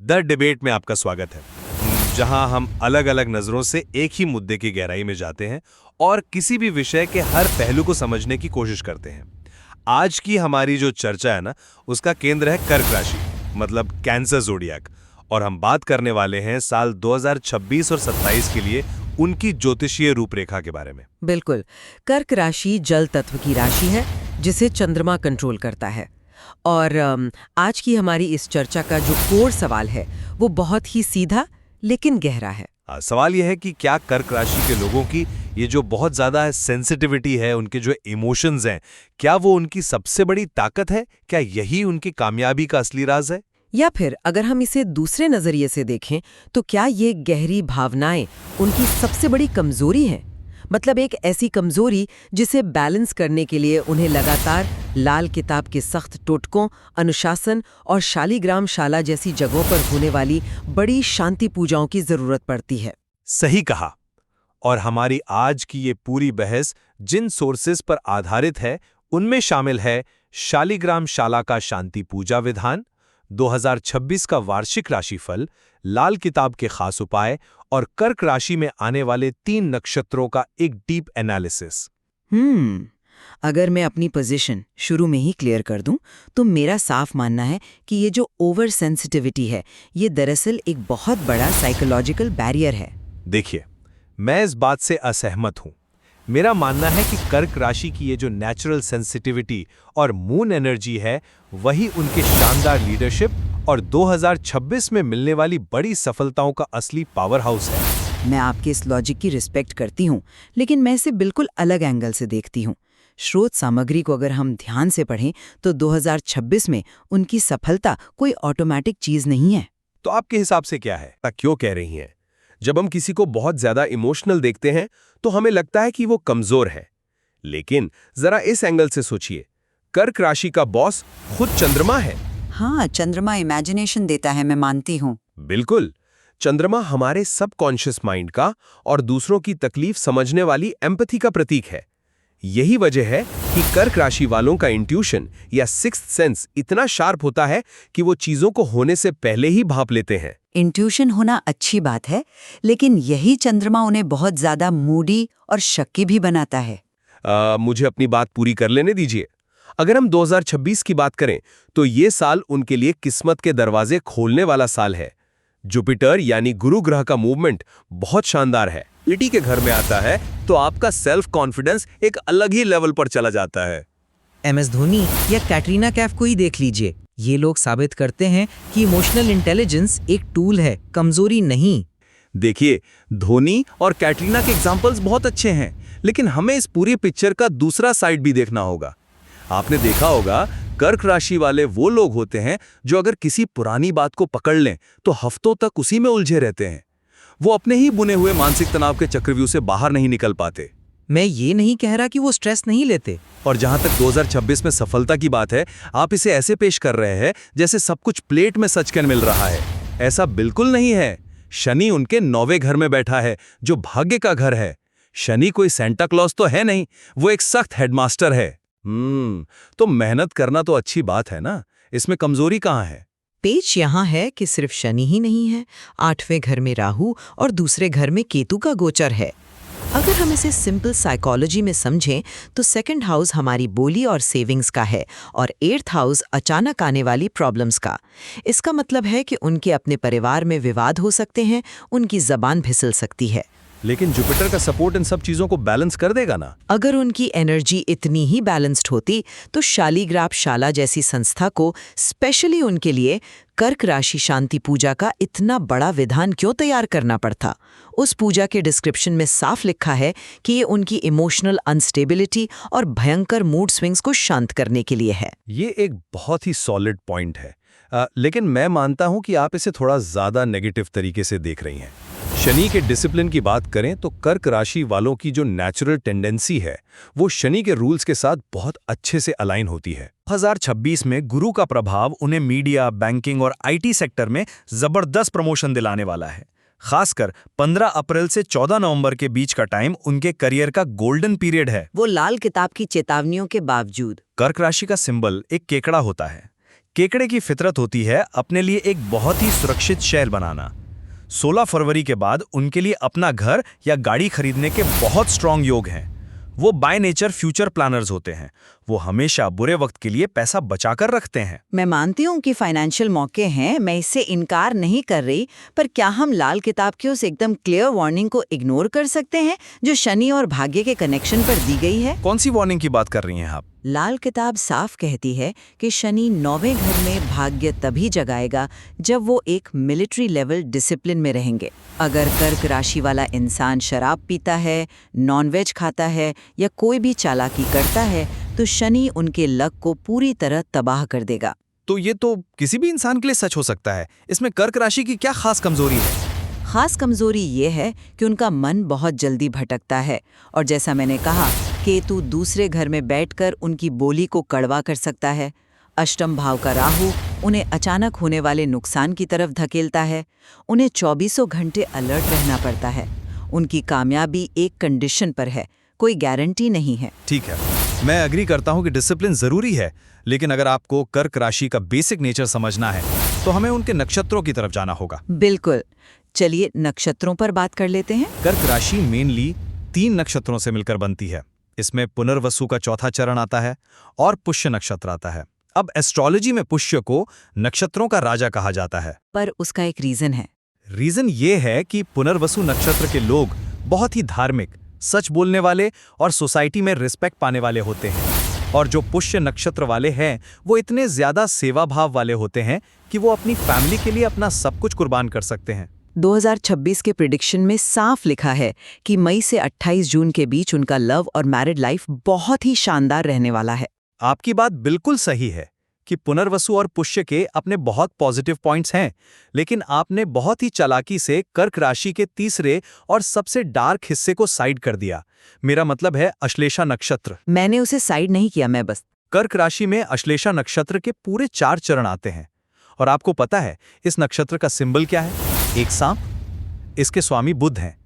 The debate में आपका स्वागत है, जहां हम अलग अलग नजरों से एक ही मुद्दे की गहराई में जाते हैं और किसी भी विषय के हर पहलू को समझने की कोशिश करते हैं। आज की हमारी जो चर्चा है ना, उसका केंद्र है कर्क राशि, मतलब कैंसर ज़ोडिएक, और हम बात करने वाले हैं साल 2026 और 27 के लिए उनकी ज्योतिषीय रूपरेखा के बारे में। बिल्कुल। कर्क राशि जल तत्व की राशि है जिसे चंद्रमा कंट्रोल करता है। और आज की हमारी इस चर्चा का जो कोर सवाल है वो बहुत ही सीधा लेकिन गहरा है। सवाल यह है कि क्या कर्क राशि के लोगों की ये जो बहुत ज्यादा सेंसिटिविटी है, उनके जो इमोशंस हैं, क्या वो उनकी सबसे बड़ी ताकत है? क्या यही उनकी कामयाबी का असली राज है? या फिर अगर हम इसे दूसरे नजरिए से देखें तो क्या ये गहरी भावनाएं उनकी सबसे बड़ी कमजोरी हैं? मतलब एक ऐसी कमजोरी जिसे बैलेंस करने के लिए उन्हें लगातार लाल किताब के सख्त टोटकों, अनुशासन और शालीग्राम शाला जैसी जगहों पर होने वाली बड़ी शांति पूजाओं की जरूरत पड़ती है। सही कहा। और हमारी आज की ये पूरी बहस जिन सोर्सेज पर आधारित है उनमें शामिल है शालीग्राम शाला का शांति पूजा विधान, 2026 का वार्षिक राशिफल, लाल किताब के खास उपाय और कर्क राशि में आने वाले 3 नक्षत्रों का एक डीप एनालिसिस। अगर मैं अपनी पोजीशन शुरू में ही क्लियर कर दूं तो मेरा साफ मानना है कि ये जो ओवर सेंसिटिविटी है ये दरअसल एक बहुत बड़ा साइकोलॉजिकल बैरियर है। देखिए, मैं इस बात से असहमत हूं। मेरा मानना है कि कर्क राशि की ये जो नेचुरल सेंसिटिविटी और मून एनर्जी है, वही उनके शानदार लीडरशिप और 2026 में मिलने वाली बड़ी सफलताओं का असली पावर हाउस है। मैं आपके इस लॉजिक की रिस्पेक्ट करती हूँ, लेकिन मैं इसे बिल्कुल अलग एंगल से देखती हूँ। स्रोत सामग्री को अगर हम ध्यान से पढ़ें तो 2026 में उनकी सफलता कोई ऑटोमेटिक चीज नहीं है। तो आपके हिसाब से क्या है? क्यों कह रही हैं? जब हम किसी को बहुत ज्यादा इमोशनल देखते हैं तो हमें लगता है कि वो कमजोर है, लेकिन जरा इस एंगल से सोचिए, कर्क राशि का बॉस खुद चंद्रमा है। हाँ, चंद्रमा इमेजिनेशन देता है, मैं मानती हूँ। बिल्कुल, चंद्रमा हमारे सबकॉन्शियस माइंड का और दूसरों की तकलीफ समझने वाली एम्पैथी का प्रतीक है। यही वजह है कि कर्क राशि वालों का इंट्यूशन या सिक्स्थ सेंस इतना शार्प होता है कि वो चीजों को होने से पहले ही भांप लेते हैं। इंट्यूशन होना अच्छी बात है, लेकिन यही चंद्रमा उन्हें बहुत ज्यादा मूडी और शक्की भी बनाता है। मुझे अपनी बात पूरी कर लेने दीजिए। अगर हम 2026 की बात करें तो ये साल उनके लिए किस्मत के दरवाजे खोलने वाला साल है। जुपिटर यानी गुरु ग्रह का मूवमेंट बहुत शानदार है। लिटी के घर में आता है तो आपका सेल्फ कॉन्फिडेंस एक अलग ही लेवल पर चला जाता है। MS धोनी या कैटरीना कैफ को ही देख लीजिए। ये लोग साबित करते हैं कि इमोशनल इंटेलिजेंस एक टूल है, कमजोरी नहीं। देखिए, धोनी और कैटरीना के एग्जाम्पल्स बहुत अच्छे हैं, लेकिन हमें इस पूरी पिक्चर का दूसरा साइड भी देखना होगा। आपने देखा होगा, कर्क राशि वाले वो लोग होते हैं जो अगर किसी पुरानी बात को पकड़ लें तो हफ्तों तक उसी में उलझे रहते हैं। वो अपने ही बुने हुए मानसिक तनाव के चक्रव्यूह से बाहर नहीं निकल पाते। मैं ये नहीं कह रहा कि वो स्ट्रेस नहीं लेते। और जहां तक 2026 में सफलता की बात है, आप इसे ऐसे पेश कर रहे हैं जैसे सब कुछ प्लेट में सचकन मिल रहा है। ऐसा बिल्कुल नहीं है। शनि उनके 9वें घर में बैठा है, जो भाग्य का घर है। शनि कोई सेंटा क्लॉज तो है नहीं, वो एक सख्त हेडमास्टर है। तो मेहनत करना तो अच्छी बात है ना, इसमें कमजोरी कहाँ है? पेच यहाँ है कि सिर्फ शनि ही नहीं है, 8वें घर में राहु और दूसरे घर में केतु का गोचर है। अगर हम इसे सिंपल साइकोलॉजी में समझें तो 2nd हाउस हमारी बोली और सेविंग्स का है और 8th हाउस अचानक आने वाली प्रॉब्लम्स का। इसका मतलब है कि उनके अपने परिवार में विवाद हो सकते हैं, उनकी जबान फिसल सकती है। लेकिन जुपिटर का सपोर्ट इन सब चीजों को बैलेंस कर देगा ना। अगर उनकी एनर्जी इतनी ही बैलेंस्ड होती तो शालीग्राम शाला जैसी संस्था को स्पेशली उनके लिए कर्क राशि शांति पूजा का इतना बड़ा विधान क्यों तैयार करना पड़ता? उस पूजा के डिस्क्रिप्शन में साफ लिखा है कि ये उनकी इमोशनल अनस्टेबिलिटी और भयंकर मूड स्विंग्स को शांत करने के लिए है। ये एक बहुत ही सॉलिड पॉइंट है, लेकिन मैं मानता हूं कि आप इसे थोड़ा ज्यादा नेगेटिव तरीके से देख रही हैं। शनि के डिसिप्लिन की बात करें तो कर्क राशि वालों की जो नेचुरल टेंडेंसी है वो शनि के रूल्स के साथ बहुत अच्छे से अलाइन होती है। 2026 में गुरु का प्रभाव उन्हें मीडिया, बैंकिंग और IT सेक्टर में जबरदस्त प्रमोशन दिलाने वाला है। खासकर 15 अप्रैल से 14 नवंबर के बीच का टाइम उनके करियर का गोल्डन पीरियड है। वो लाल किताब की चेतावनियों के बावजूद। कर्क राशि का सिंबल एक केकड़ा होता है। केकड़े की फितरत होती है अपने लिए एक बहुत ही सुरक्षित शहर बनाना। 16 फरवरी के बाद उनके लिए अपना घर या गाड़ी खरीदने के बहुत स्ट्रांग योग हैं। वो बाय नेचर फ्यूचर प्लानर्स होते हैं। वो हमेशा बुरे वक्त के लिए पैसा बचाकर रखते हैं। मैं मानती हूँ कि फाइनेंशियल मौके हैं, मैं इससे इनकार नहीं कर रही, पर क्या हम लाल किताब की उस एकदम क्लियर वार्निंग को इग्नोर कर सकते हैं जो शनि और भाग्य के कनेक्शन पर दी गई है? कौन सी वार्निंग की बात कर रही हैं आप? लाल किताब साफ कहती है कि शनि 9वें घर में भाग्य तभी जगाएगा जब वो एक मिलिट्री लेवल डिसिप्लिन में रहेंगे। अगर कर्क राशि वाला इंसान शराब पीता है, नॉनवेज खाता है या कोई भी चालाकी करता है तो शनि उनके लक को पूरी तरह तबाह कर देगा। तो ये तो किसी भी इंसान के लिए सच हो सकता है। इसमें कर्क राशि की क्या खास कमजोरी है? खास कमजोरी ये है कि उनका मन बहुत जल्दी भटकता है और जैसा मैंने कहा, केतु दूसरे घर में बैठकर उनकी बोली को कड़वा कर सकता है। अष्टम भाव का राहु उन्हें अचानक होने वाले नुकसान की तरफ धकेलता है। उन्हें 24 घंटे अलर्ट रहना पड़ता है। उनकी कामयाबी एक कंडीशन पर है, कोई गारंटी नहीं है। ठीक है, मैं एग्री करता हूं कि डिसिप्लिन जरूरी है, लेकिन अगर आपको कर्क राशि का बेसिक नेचर समझना है तो हमें उनके नक्षत्रों की तरफ जाना होगा। बिल्कुल, चलिए नक्षत्रों पर बात कर लेते हैं। कर्क राशि मेनली 3 नक्षत्रों से मिलकर बनती है। इसमें पुनर्वसु का चौथा चरण आता है और पुष्य नक्षत्र आता है। अब एस्ट्रोलॉजी में पुष्य को नक्षत्रों का राजा कहा जाता है। पर उसका एक रीजन है। रीजन ये है कि पुनर्वसु नक्षत्र के लोग बहुत ही धार्मिक, सच बोलने वाले और सोसाइटी में रिस्पेक्ट पाने वाले होते हैं, और जो पुष्य नक्षत्र वाले हैं वो इतने ज्यादा सेवा भाव वाले होते हैं कि वो अपनी फैमिली के लिए अपना सब कुछ कुर्बान कर सकते हैं। 2026 के प्रिडिक्शन में साफ लिखा है कि मई से 28 जून के बीच उनका लव और मैरिड लाइफ बहुत ही शानदार रहने वाला है। आपकी बात बिल्कुल सही है कि पुनर्वसु और पुष्य के अपने बहुत पॉजिटिव पॉइंट्स हैं, लेकिन आपने बहुत ही चालाकी से कर्क राशि के तीसरे और सबसे डार्क हिस्से को साइड कर दिया। मेरा मतलब है अश्लेषा नक्षत्र। मैंने उसे साइड नहीं किया, मैं बस कर्क राशि में अश्लेषा नक्षत्र के पूरे 4 चरण आते हैं। और आपको पता है इस नक्षत्र का सिंबल क्या है? एक सांप। इसके स्वामी बुध हैं।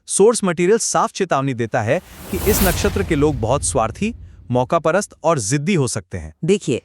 सोर्स मटेरियल साफ चेतावनी देता है कि इस नक्षत्र के लोग बहुत स्वार्थी, मौकापरस्त और जिद्दी हो सकते हैं। देखिए,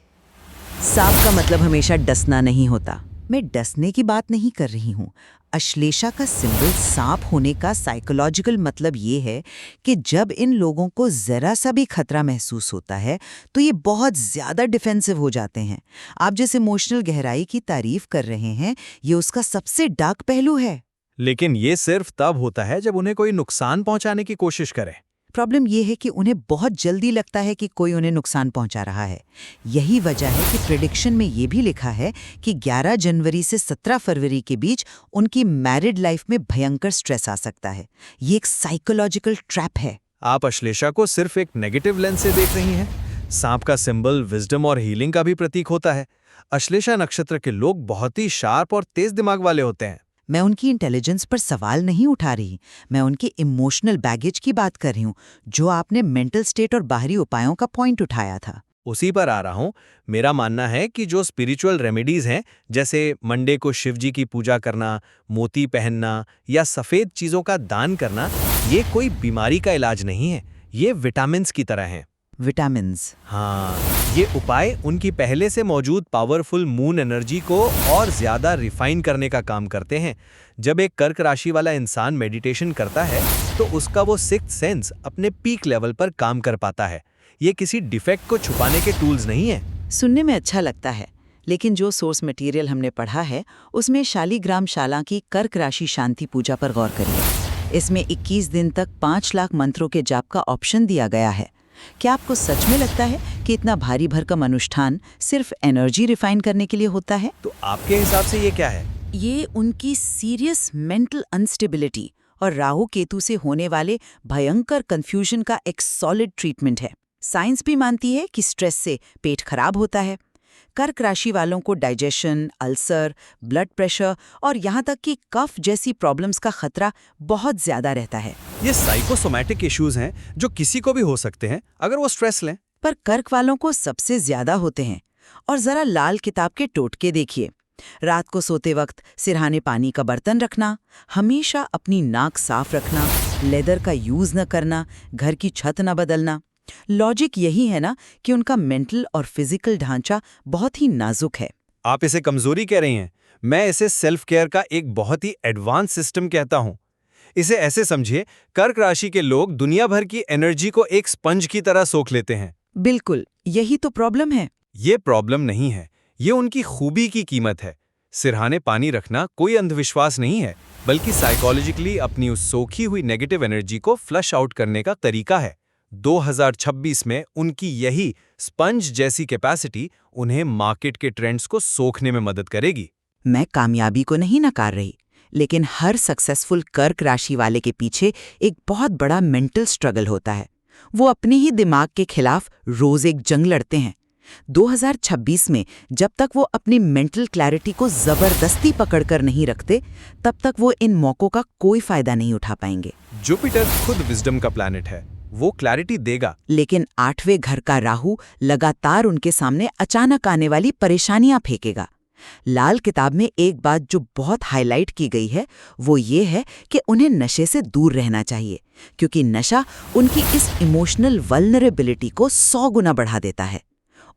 सांप का मतलब हमेशा डसना नहीं होता। मैं डसने की बात नहीं कर रही हूँ। अश्लेषा का सिंबल सांप होने का साइकोलॉजिकल मतलब ये है कि जब इन लोगों को जरा सा भी खतरा महसूस होता है तो ये बहुत ज्यादा डिफेंसिव हो जाते हैं। आप जिस इमोशनल गहराई की तारीफ कर रहे हैं, ये उसका सबसे डार्क पहलू है। लेकिन ये सिर्फ तब होता है जब उन्हें कोई नुकसान पहुंचाने की कोशिश करे। प्रॉब्लम ये है कि उन्हें बहुत जल्दी लगता है कि कोई उन्हें नुकसान पहुंचा रहा है। यही वजह है कि प्रेडिक्शन में ये भी लिखा है कि 11 जनवरी से 17 फरवरी के बीच उनकी मैरिड लाइफ में भयंकर स्ट्रेस आ सकता है। ये एक साइकोलॉजिकल ट्रैप है। आप अश्लेषा को सिर्फ एक नेगेटिव लेंस से देख रही हैं। सांप का सिंबल विजडम और हीलिंग का भी प्रतीक होता है। अश्लेषा नक्षत्र के लोग बहुत ही शार्प और तेज दिमाग वाले होते हैं। मैं उनकी इंटेलिजेंस पर सवाल नहीं उठा रही, मैं उनके इमोशनल बैगेज की बात कर रही हूँ, जो आपने मेंटल स्टेट और बाहरी उपायों का पॉइंट उठाया था। उसी पर आ रहा हूँ। मेरा मानना है कि जो स्पिरिचुअल रेमेडीज हैं, जैसे मंडे को शिवजी की पूजा करना, मोती पहनना या सफ़ेद चीज़ों का दान करना, ये कोई बीमारी का इलाज नहीं है। ये विटामिन्स की तरह हैं। विटामिन्स? हाँ, ये उपाय उनकी पहले से मौजूद पावरफुल मून एनर्जी को और ज़्यादा रिफाइन करने का काम करते हैं। जब एक कर्क राशि वाला इंसान मेडिटेशन करता है तो उसका वो सिक्स्थ सेंस अपने पीक लेवल पर काम कर पाता है। ये किसी डिफेक्ट को छुपाने के टूल्स नहीं हैं। सुनने में अच्छा लगता है, लेकिन जो सोर्स मटेरियल हमने पढ़ा है उसमें शालीग्राम शाला की कर्क राशि शांति पूजा पर गौर करिए। इसमें 21 दिन तक 5 लाख मंत्रों के जाप का ऑप्शन दिया गया है। क्या आपको सच में लगता है कि इतना भारी भरकम अनुष्ठान सिर्फ एनर्जी रिफाइन करने के लिए होता है? तो आपके हिसाब से ये क्या है? ये उनकी सीरियस मेंटल अनस्टेबिलिटी और राहु केतु से होने वाले भयंकर कंफ्यूजन का एक सॉलिड ट्रीटमेंट है। साइंस भी मानती है कि स्ट्रेस से पेट खराब होता है। कर्क राशि वालों को डाइजेशन, अल्सर, ब्लड प्रेशर और यहाँ तक कि कफ जैसी प्रॉब्लम्स का खतरा बहुत ज्यादा रहता है। ये साइकोसोमैटिक इश्यूज हैं जो किसी को भी हो सकते हैं अगर वो स्ट्रेस लें। पर कर्क वालों को सबसे ज्यादा होते हैं। और जरा लाल किताब के टोटके देखिए। रात को सोते वक्त सिरहाने पानी का बर्तन रखना, हमेशा अपनी नाक साफ रखना, लेदर का यूज न करना, घर की छत न बदलना। लॉजिक यही है ना कि उनका मेंटल और फिजिकल ढांचा बहुत ही नाजुक है। आप इसे कमजोरी कह रही हैं। मैं इसे सेल्फ केयर का एक बहुत ही एडवांस सिस्टम कहता हूं। इसे ऐसे समझिए, कर्क राशि के लोग दुनिया भर की एनर्जी को एक स्पंज की तरह सोख लेते हैं। बिल्कुल, यही तो प्रॉब्लम है। ये प्रॉब्लम नहीं है, ये उनकी खूबी की कीमत है। सिरहाने पानी रखना कोई अंधविश्वास नहीं है, बल्कि साइकोलॉजिकली अपनी उस सोखी हुई नेगेटिव एनर्जी को फ्लश आउट करने का तरीका है। 2026 में उनकी यही स्पंज जैसी कैपेसिटी उन्हें मार्केट के ट्रेंड्स को सोखने में मदद करेगी। मैं कामयाबी को नहीं नकार रही, लेकिन हर सक्सेसफुल कर्क राशि वाले के पीछे एक बहुत बड़ा मेंटल स्ट्रगल होता है। वो अपने ही दिमाग के खिलाफ रोज एक जंग लड़ते हैं। 2026 में जब तक वो अपनी मेंटल क्लैरिटी को जबरदस्ती पकड़कर नहीं रखते, तब तक वो इन मौकों का कोई फायदा नहीं उठा पाएंगे। जुपिटर खुद विजडम का प्लैनेट है, वो क्लैरिटी देगा। लेकिन 8वें घर का राहु लगातार उनके सामने अचानक आने वाली परेशानियां फेंकेगा। लाल किताब में एक बात जो बहुत हाईलाइट की गई है, वो ये है कि उन्हें नशे से दूर रहना चाहिए, क्योंकि नशा उनकी इस इमोशनल वल्नरेबिलिटी को 100 गुना बढ़ा देता है।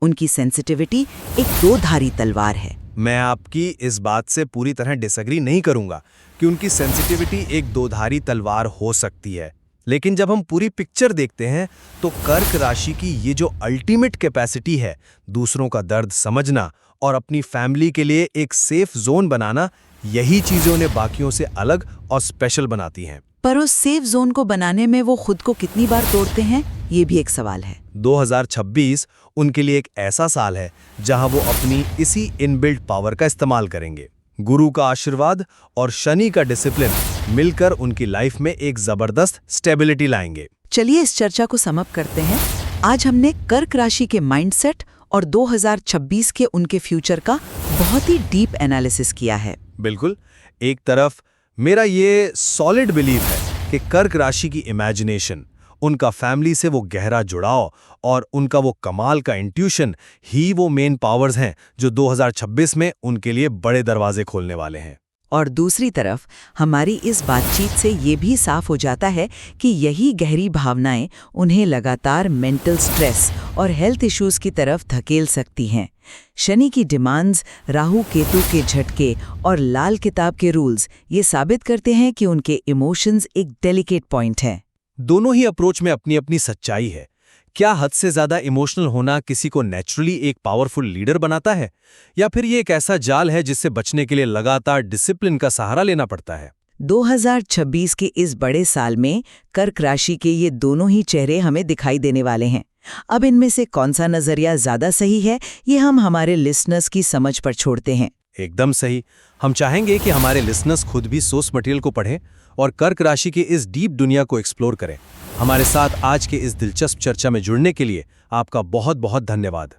उनकी सेंसिटिविटी एक दो-धारी तलवार है। मैं आपकी इस बात से पूरी तरह डिसएग्री नहीं करूंगा कि उनकी सेंसिटिविटी एक दोधारी तलवार हो सकती है, लेकिन जब हम पूरी पिक्चर देखते हैं तो कर्क राशि की ये जो अल्टीमेट कैपेसिटी है, दूसरों का दर्द समझना और अपनी फैमिली के लिए एक सेफ जोन बनाना, यही चीजें उन्हें बाकियों से अलग और स्पेशल बनाती हैं। पर उस सेफ जोन को बनाने में वो खुद को कितनी बार तोड़ते हैं, ये भी एक सवाल है। 2026 उनके लिए एक ऐसा साल है जहां वो अपनी इसी इनबिल्ट पावर का इस्तेमाल करेंगे। गुरु का आशीर्वाद और शनि का डिसिप्लिन मिलकर उनकी लाइफ में एक जबरदस्त स्टेबिलिटी लाएंगे। चलिए इस चर्चा को समअप करते हैं। आज हमने कर्क राशि के माइंडसेट और 2026 के उनके फ्यूचर का बहुत ही डीप एनालिसिस किया है। बिल्कुल, एक तरफ मेरा ये सॉलिड बिलीव है कि कर्क राशि की इमेजिनेशन, उनका फैमिली से वो गहरा जुड़ाव और उनका वो कमाल का इंट्यूशन ही वो मेन पावर्स हैं जो 2026 में उनके लिए बड़े दरवाजे खोलने वाले हैं। और दूसरी तरफ हमारी इस बातचीत से ये भी साफ हो जाता है कि यही गहरी भावनाएं उन्हें लगातार मेंटल स्ट्रेस और हेल्थ इश्यूज की तरफ धकेल सकती हैं। शनि की डिमांड्स, राहु केतु के झटके और लाल किताब के रूल्स ये साबित करते हैं कि उनके इमोशंस एक डेलिकेट पॉइंट हैं। दोनों ही अप्रोच में अपनी अपनी सच्चाई है। क्या हद से ज्यादा इमोशनल होना किसी को नेचुरली एक पावरफुल लीडर बनाता है, या फिर ये एक ऐसा जाल है जिससे बचने के लिए लगातार डिसिप्लिन का सहारा लेना पड़ता है? 2026 के इस बड़े साल में कर्क राशि के ये दोनों ही चेहरे हमें दिखाई देने वाले हैं। अब इनमें से कौन सा नजरिया ज्यादा सही है, ये हम हमारे लिसनर्स की समझ पर छोड़ते हैं। एकदम सही। हम चाहेंगे कि हमारे लिसनर्स खुद भी सोर्स मटेरियल को पढ़ें और कर्क राशि की इस डीप दुनिया को एक्सप्लोर करें। हमारे साथ आज के इस दिलचस्प चर्चा में जुड़ने के लिए आपका बहुत बहुत धन्यवाद।